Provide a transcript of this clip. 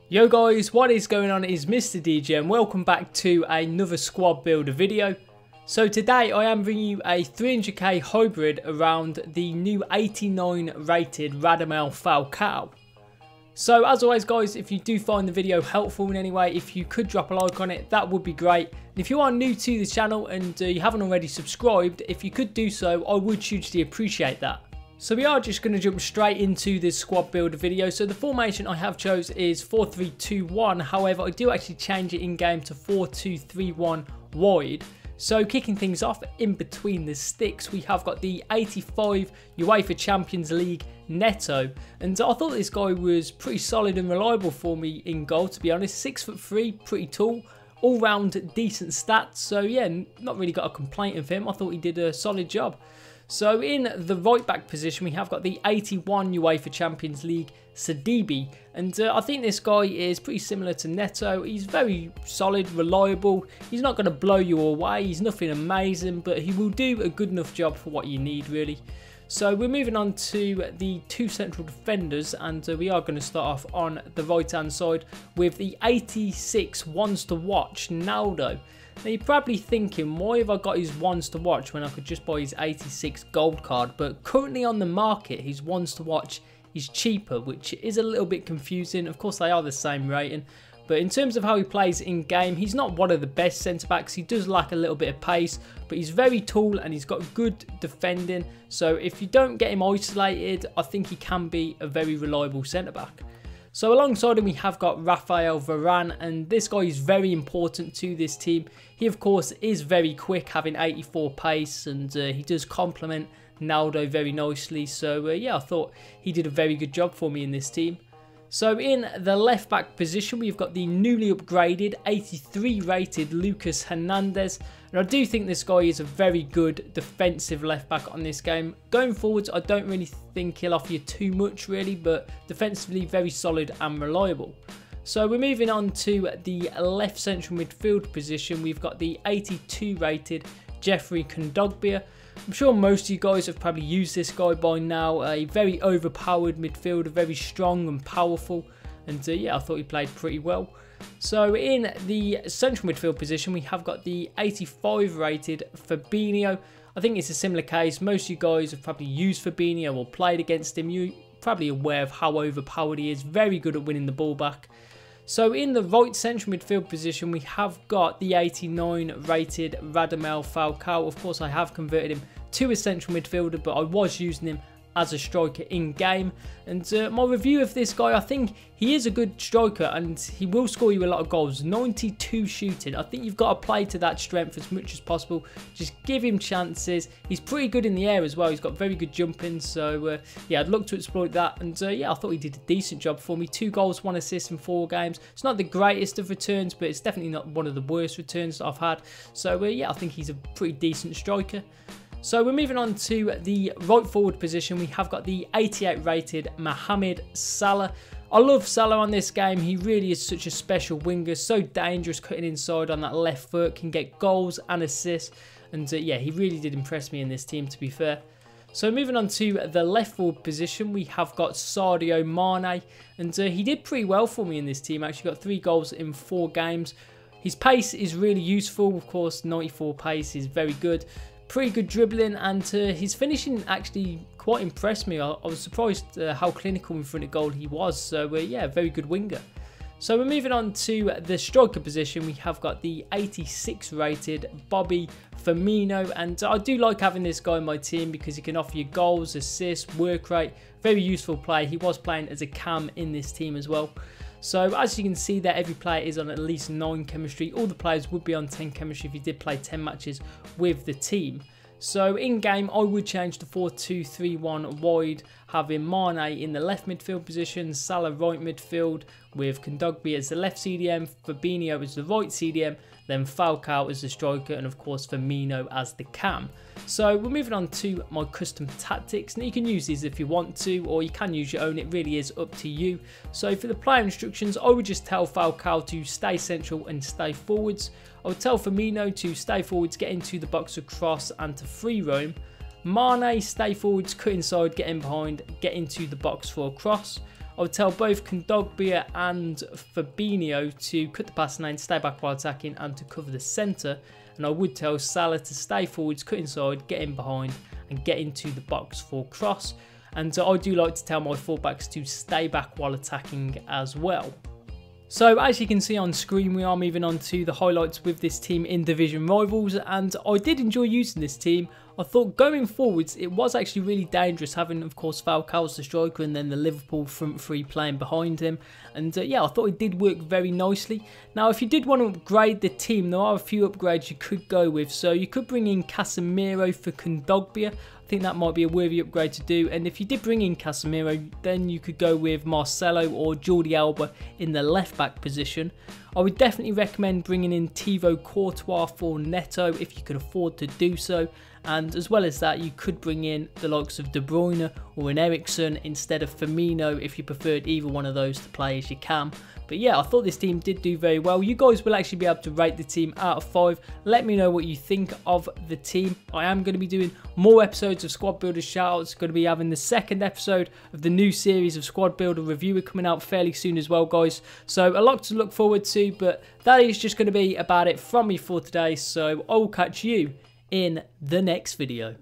Yo guys, what is going on? It is Mr. DJ and welcome back to another squad builder video. So today I am bringing you a 300k hybrid around the new 89 rated Radamel Falcao. So as always guys, if you do find the video helpful in any way, if you could drop a like on it, that would be great. And if you are new to this channel and you haven't already subscribed, if you could do so, I would hugely appreciate that. So we are just going to jump straight into this squad builder video. So the formation I have chose is 4-3-2-1. However, I do actually change it in game to 4-2-3-1 wide. So kicking things off in between the sticks, we have got the 85 UEFA Champions League Neto. And I thought this guy was pretty solid and reliable for me in goal, to be honest. 6'3", pretty tall. All round decent stats. So yeah, not really got a complaint of him. I thought he did a solid job. So in the right back position, we have got the 81 UEFA Champions League Sidibe. And I think this guy is pretty similar to Neto. He's very solid, reliable. He's not going to blow you away. He's nothing amazing, but he will do a good enough job for what you need, really. So we're moving on to the two central defenders, and we are going to start off on the right hand side with the 86 ones to watch Naldo. Now you're probably thinking, why have I got his ones to watch when I could just buy his 86 gold card? But currently on the market, his ones to watch is cheaper, which is a little bit confusing. Of course they are the same rating, but in terms of how he plays in game, he's not one of the best centre backs. He does lack a little bit of pace, but he's very tall and he's got good defending. So if you don't get him isolated, I think he can be a very reliable centre back. So alongside him we have got Raphal Varane, and this guy is very important to this team. He of course is very quick, having 84 pace, and he does complement Naldo very nicely. So yeah, I thought he did a very good job for me in this team. So in the left back position, we've got the newly upgraded 83 rated Lucas Hernandez. And I do think this guy is a very good defensive left back on this game. Going forwards, I don't really think he'll offer you too much really, but defensively very solid and reliable. So we're moving on to the left central midfield position. We've got the 82 rated Jeffrey Kondogbia. I'm sure most of you guys have probably used this guy by now. A very overpowered midfielder, very strong and powerful. And yeah, I thought he played pretty well. So in the central midfield position, we have got the 85 rated Fabinho. I think it's a similar case. Most of you guys have probably used Fabinho or played against him. You're probably aware of how overpowered he is. Very good at winning the ball back. So in the right central midfield position, we have got the 89 rated Radamel Falcao. Of course, I have converted him to a central midfielder, but I was using him as a striker in game. And my review of this guy, I think he is a good striker and he will score you a lot of goals. 92 shooting. I think you've got to play to that strength as much as possible. Just give him chances. He's pretty good in the air as well. He's got very good jumping. So yeah, I'd look to exploit that. And yeah, I thought he did a decent job for me. 2 goals, 1 assist in 4 games. It's not the greatest of returns, but it's definitely not one of the worst returns that I've had. So yeah, I think he's a pretty decent striker. So we're moving on to the right forward position. We have got the 88 rated Mohamed Salah. I love Salah on this game. He really is such a special winger. So dangerous cutting inside on that left foot. Can get goals and assists. And yeah, he really did impress me in this team, to be fair. So moving on to the left forward position, we have got Sadio Mane. And he did pretty well for me in this team. Actually got 3 goals in 4 games. His pace is really useful. Of course, 94 pace is very good. Pretty good dribbling, and his finishing actually quite impressed me. I was surprised how clinical in front of goal he was. So yeah, very good winger. So we're moving on to the striker position. We have got the 86 rated Bobby Firmino, and I do like having this guy in my team because he can offer you goals, assists, work rate. Very useful player. He was playing as a cam in this team as well. So as you can see there, every player is on at least 9 chemistry. All the players would be on 10 chemistry if you did play 10 matches with the team. So in game, I would change to 4-2-3-1 wide, having Mane in the left midfield position, Salah right midfield, with Kondogbia as the left CDM, Fabinho as the right CDM, then Falcao as the striker, and of course Firmino as the cam. So we're moving on to my custom tactics. Now you can use these if you want to, or you can use your own. It really is up to you. So for the player instructions, I would just tell Falcao to stay central and stay forwards. I would tell Firmino to stay forwards, get into the box across, and to free roam. Mane, stay forwards, cut inside, get in behind, get into the box for a cross. I would tell both Kondogbia and Fabinho to cut the passing lane, stay back while attacking, and to cover the centre. And I would tell Salah to stay forwards, cut inside, get in behind, and get into the box for cross. And I do like to tell my fullbacks to stay back while attacking as well. So as you can see on screen, we are moving on to the highlights with this team in division rivals, and I did enjoy using this team. I thought going forwards it was actually really dangerous, having of course Falcao as the striker and then the Liverpool front three playing behind him, and yeah, I thought it did work very nicely. Now if you did want to upgrade the team, there are a few upgrades you could go with. So you could bring in Casemiro for Kondogbia. I think that might be a worthy upgrade to do, and if you did bring in Casemiro, then you could go with Marcelo or Jordi Alba in the left back position. I would definitely recommend bringing in Thibaut Courtois for Neto if you could afford to do so, and as well as that you could bring in the likes of De Bruyne or an Eriksen instead of Firmino if you preferred either one of those to play as you can. But yeah, I thought this team did do very well. You guys will actually be able to rate the team out of 5. Let me know what you think of the team. I am going to be doing more episodes of Squad Builder Shoutouts. Going to be having the second episode of the new series of Squad Builder Reviewer coming out fairly soon as well, guys. So a lot to look forward to, but that is just going to be about it from me for today. So I will catch you in the next video.